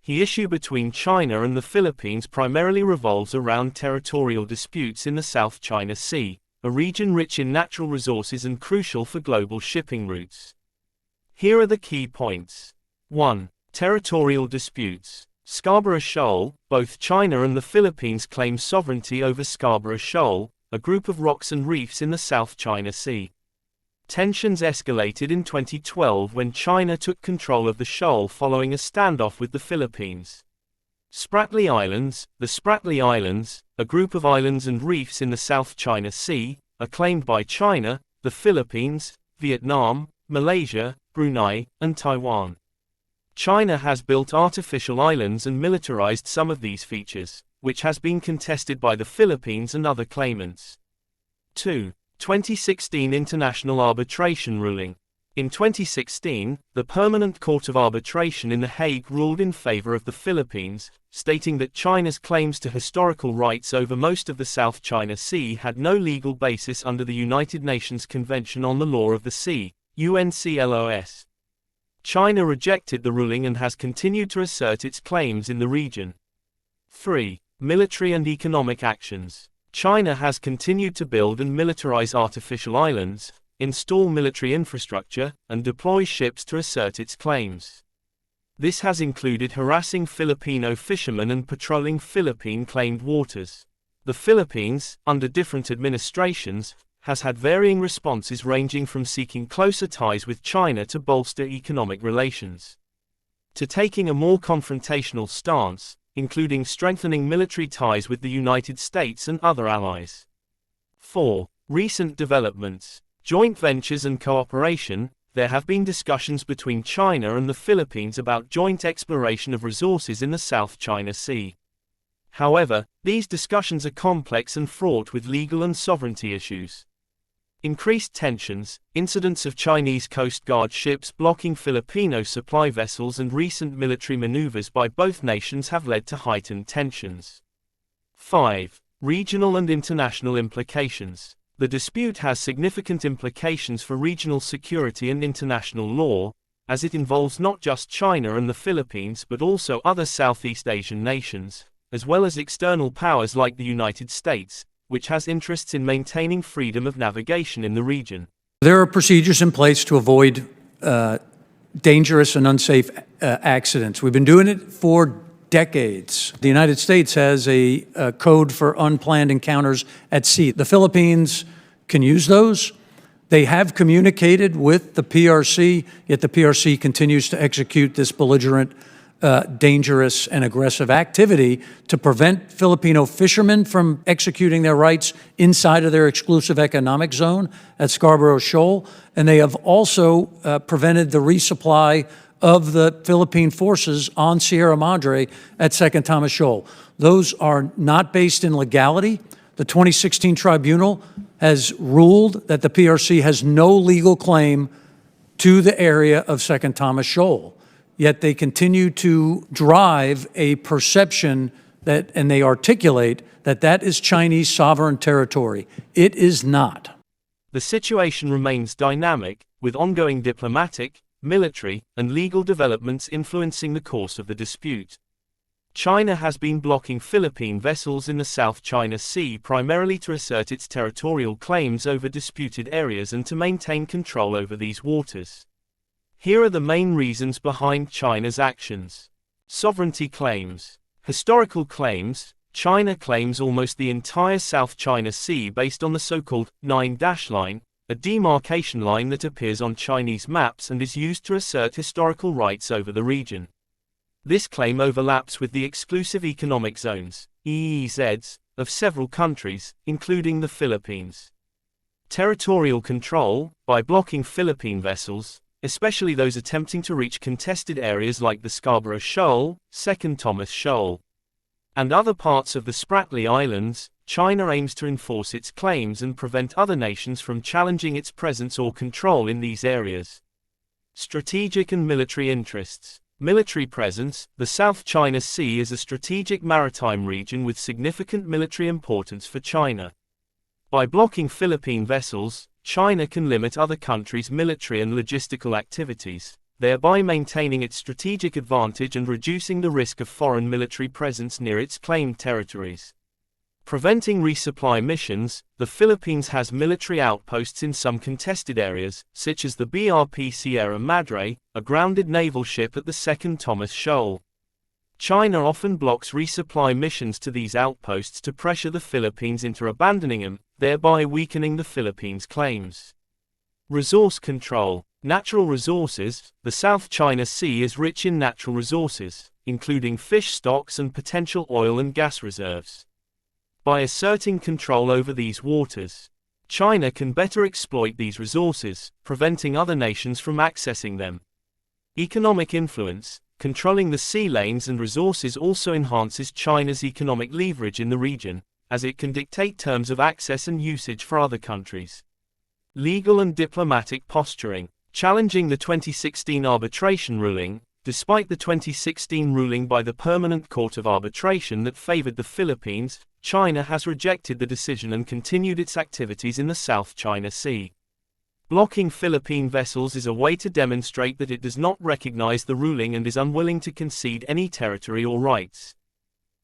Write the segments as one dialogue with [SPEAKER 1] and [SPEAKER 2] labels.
[SPEAKER 1] The issue between China and the Philippines primarily revolves around territorial disputes in the South China Sea, a region rich in natural resources and crucial for global shipping routes. Here are the key points. 1. Territorial disputes. Scarborough Shoal. Both China and the Philippines claim sovereignty over Scarborough Shoal, a group of rocks and reefs in the South China Sea. Tensions escalated in 2012 when China took control of the shoal following a standoff with the Philippines. Spratly Islands. The Spratly Islands, a group of islands and reefs in the South China Sea, are claimed by China, the Philippines, Vietnam, Malaysia, Brunei, and Taiwan. China has built artificial islands and militarized some of these features, which has been contested by the Philippines and other claimants. 2. 2016 International Arbitration Ruling. In 2016, the Permanent Court of Arbitration in The Hague ruled in favor of the Philippines, stating that China's claims to historical rights over most of the South China Sea had no legal basis under the United Nations Convention on the Law of the Sea, UNCLOS. China rejected the ruling and has continued to assert its claims in the region. 3. Military and economic actions. China has continued to build and militarize artificial islands, install military infrastructure, and deploy ships to assert its claims. This has included harassing Filipino fishermen and patrolling Philippine-claimed waters. The Philippines, under different administrations, has had varying responses ranging from seeking closer ties with China to bolster economic relations, to taking a more confrontational stance, including strengthening military ties with the United States and other allies. 4. Recent developments. Joint ventures and cooperation. There have been discussions between China and the Philippines about joint exploration of resources in the South China Sea. However, these discussions are complex and fraught with legal and sovereignty issues. Increased tensions, incidents of Chinese Coast Guard ships blocking Filipino supply vessels and recent military maneuvers by both nations have led to heightened tensions. 5. Regional and international implications. The dispute has significant implications for regional security and international law, as it involves not just China and the Philippines but also other Southeast Asian nations, as well as external powers like the United States, which has interests in maintaining freedom of navigation in the region.
[SPEAKER 2] There are procedures in place to avoid dangerous and unsafe accidents. We've been doing it for decades. The United States has a code for unplanned encounters at sea. The Philippines can use those. They have communicated with the PRC, yet the PRC continues to execute this belligerent, dangerous and aggressive activity to prevent Filipino fishermen from executing their rights inside of their exclusive economic zone at Scarborough Shoal. And they have also prevented the resupply of the Philippine forces on Sierra Madre at Second Thomas Shoal. Those are not based in legality. The 2016 tribunal has ruled that the PRC has no legal claim to the area of Second Thomas Shoal. Yet they continue to drive a perception that, and they articulate that that is Chinese sovereign territory. It is not.
[SPEAKER 1] The situation remains dynamic, with ongoing diplomatic, military, and legal developments influencing the course of the dispute. China has been blocking Philippine vessels in the South China Sea primarily to assert its territorial claims over disputed areas and to maintain control over these waters. Here are the main reasons behind China's actions. Sovereignty claims. Historical claims. China claims almost the entire South China Sea based on the so-called 9-dash line, a demarcation line that appears on Chinese maps and is used to assert historical rights over the region. This claim overlaps with the exclusive economic zones, EEZs, of several countries, including the Philippines. Territorial control. By blocking Philippine vessels, especially those attempting to reach contested areas like the Scarborough Shoal, Second Thomas Shoal, and other parts of the Spratly Islands, China aims to enforce its claims and prevent other nations from challenging its presence or control in these areas. Strategic and military interests. Military presence. The South China Sea is a strategic maritime region with significant military importance for China. By blocking Philippine vessels, China can limit other countries' military and logistical activities, thereby maintaining its strategic advantage and reducing the risk of foreign military presence near its claimed territories. Preventing resupply missions, the Philippines has military outposts in some contested areas, such as the BRP Sierra Madre, a grounded naval ship at the Second Thomas Shoal. China often blocks resupply missions to these outposts to pressure the Philippines into abandoning them, thereby weakening the Philippines' claims. Resource control. Natural resources. The South China Sea is rich in natural resources, including fish stocks and potential oil and gas reserves. By asserting control over these waters, China can better exploit these resources, preventing other nations from accessing them. Economic influence. Controlling the sea lanes and resources also enhances China's economic leverage in the region, as it can dictate terms of access and usage for other countries. Legal and diplomatic posturing. Challenging the 2016 arbitration ruling. Despite the 2016 ruling by the Permanent Court of Arbitration that favored the Philippines, China has rejected the decision and continued its activities in the South China Sea. Blocking Philippine vessels is a way to demonstrate that it does not recognize the ruling and is unwilling to concede any territory or rights.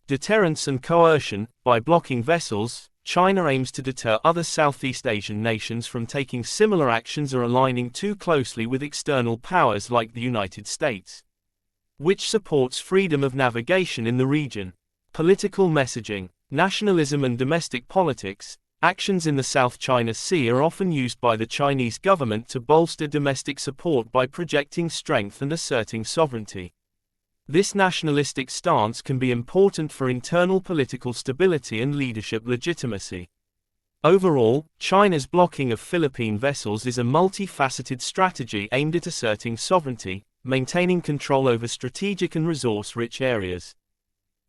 [SPEAKER 1] Deterrence and coercion. By blocking vessels, China aims to deter other Southeast Asian nations from taking similar actions or aligning too closely with external powers like the United States, which supports freedom of navigation in the region. Political messaging. Nationalism and domestic politics. Actions in the South China Sea are often used by the Chinese government to bolster domestic support by projecting strength and asserting sovereignty. This nationalistic stance can be important for internal political stability and leadership legitimacy. Overall, China's blocking of Philippine vessels is a multifaceted strategy aimed at asserting sovereignty, maintaining control over strategic and resource-rich areas,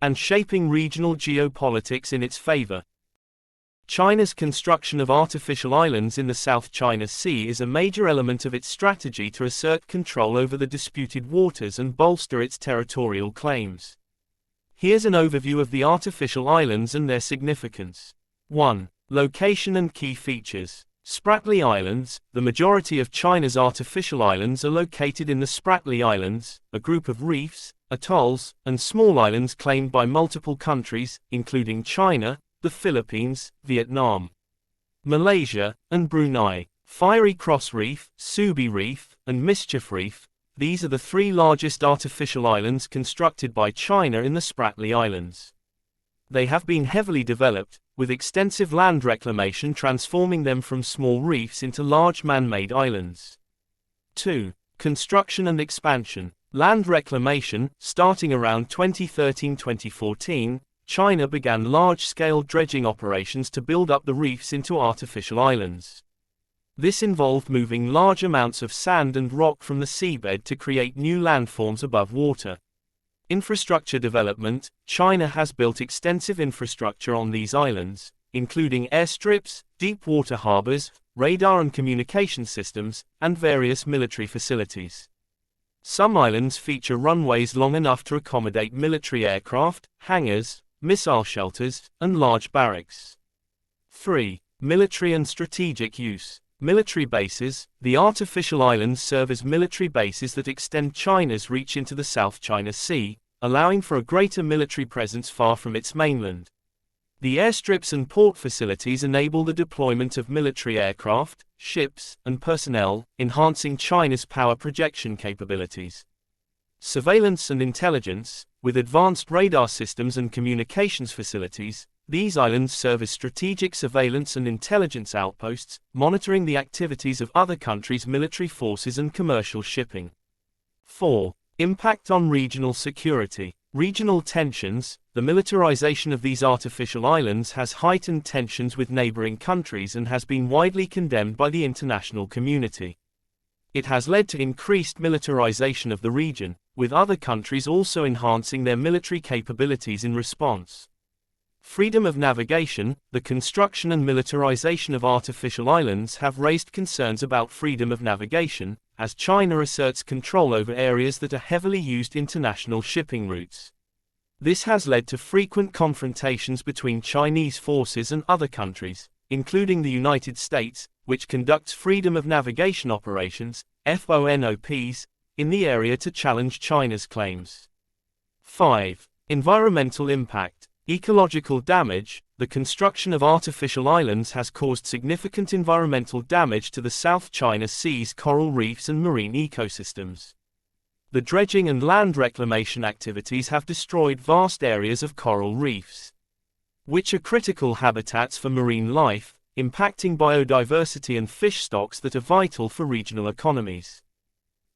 [SPEAKER 1] and shaping regional geopolitics in its favor. China's construction of artificial islands in the South China Sea is a major element of its strategy to assert control over the disputed waters and bolster its territorial claims. Here's an overview of the artificial islands and their significance. 1. Location and key features. Spratly Islands. The majority of China's artificial islands are located in the Spratly Islands, a group of reefs, atolls, and small islands claimed by multiple countries, including China, the Philippines, Vietnam, Malaysia, and Brunei. Fiery Cross Reef, Subi Reef, and Mischief Reef. These are the three largest artificial islands constructed by China in the Spratly Islands. They have been heavily developed, with extensive land reclamation transforming them from small reefs into large man-made islands. 2. Construction and expansion. Land reclamation. Starting around 2013-2014, China began large-scale dredging operations to build up the reefs into artificial islands. This involved moving large amounts of sand and rock from the seabed to create new landforms above water. Infrastructure development. China has built extensive infrastructure on these islands, including airstrips, deep water harbors, radar and communication systems, and various military facilities. Some islands feature runways long enough to accommodate military aircraft, hangars, missile shelters, and large barracks. 3. Military and strategic use. Military bases. The artificial islands serve as military bases that extend China's reach into the South China Sea, allowing for a greater military presence far from its mainland. The airstrips and port facilities enable the deployment of military aircraft, ships, and personnel, enhancing China's power projection capabilities. Surveillance and intelligence. With advanced radar systems and communications facilities, these islands serve as strategic surveillance and intelligence outposts, monitoring the activities of other countries' military forces and commercial shipping. 4. Impact on regional security. Regional tensions. The militarization of these artificial islands has heightened tensions with neighboring countries and has been widely condemned by the international community. It has led to increased militarization of the region, with other countries also enhancing their military capabilities in response. Freedom of navigation. The construction and militarization of artificial islands have raised concerns about freedom of navigation, as China asserts control over areas that are heavily used international shipping routes. This has led to frequent confrontations between Chinese forces and other countries, including the United States, which conducts freedom of navigation operations, FONOPs, in the area to challenge China's claims. 5. Environmental impact. Ecological damage. The construction of artificial islands has caused significant environmental damage to the South China Sea's coral reefs and marine ecosystems. The dredging and land reclamation activities have destroyed vast areas of coral reefs, which are critical habitats for marine life, impacting biodiversity and fish stocks that are vital for regional economies.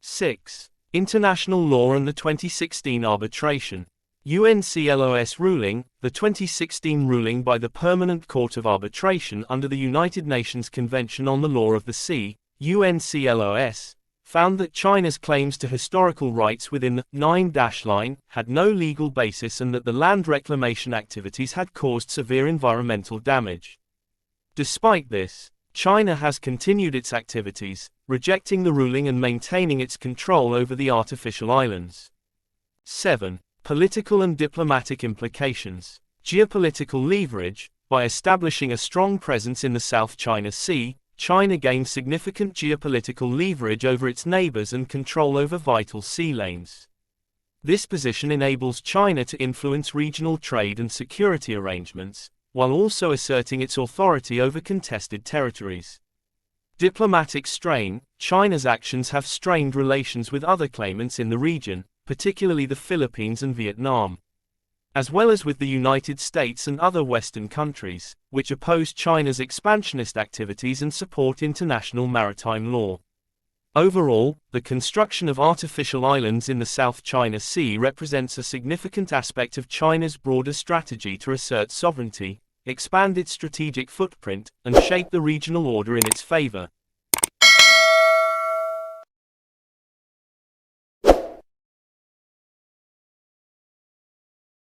[SPEAKER 1] 6. International law and the 2016 arbitration. UNCLOS ruling. The 2016 ruling by the Permanent Court of Arbitration under the United Nations Convention on the Law of the Sea, UNCLOS, found that China's claims to historical rights within the 9-line had no legal basis and that the land reclamation activities had caused severe environmental damage. Despite this, China has continued its activities, rejecting the ruling and maintaining its control over the artificial islands. 7. Political and diplomatic implications. Geopolitical leverage. By establishing a strong presence in the South China Sea, China gains significant geopolitical leverage over its neighbors and control over vital sea lanes. This position enables China to influence regional trade and security arrangements, while also asserting its authority over contested territories. Diplomatic strain. China's actions have strained relations with other claimants in the region, particularly the Philippines and Vietnam, as well as with the United States and other Western countries, which oppose China's expansionist activities and support international maritime law. Overall, the construction of artificial islands in the South China Sea represents a significant aspect of China's broader strategy to assert sovereignty, expand its strategic footprint, and shape the regional order in its favor.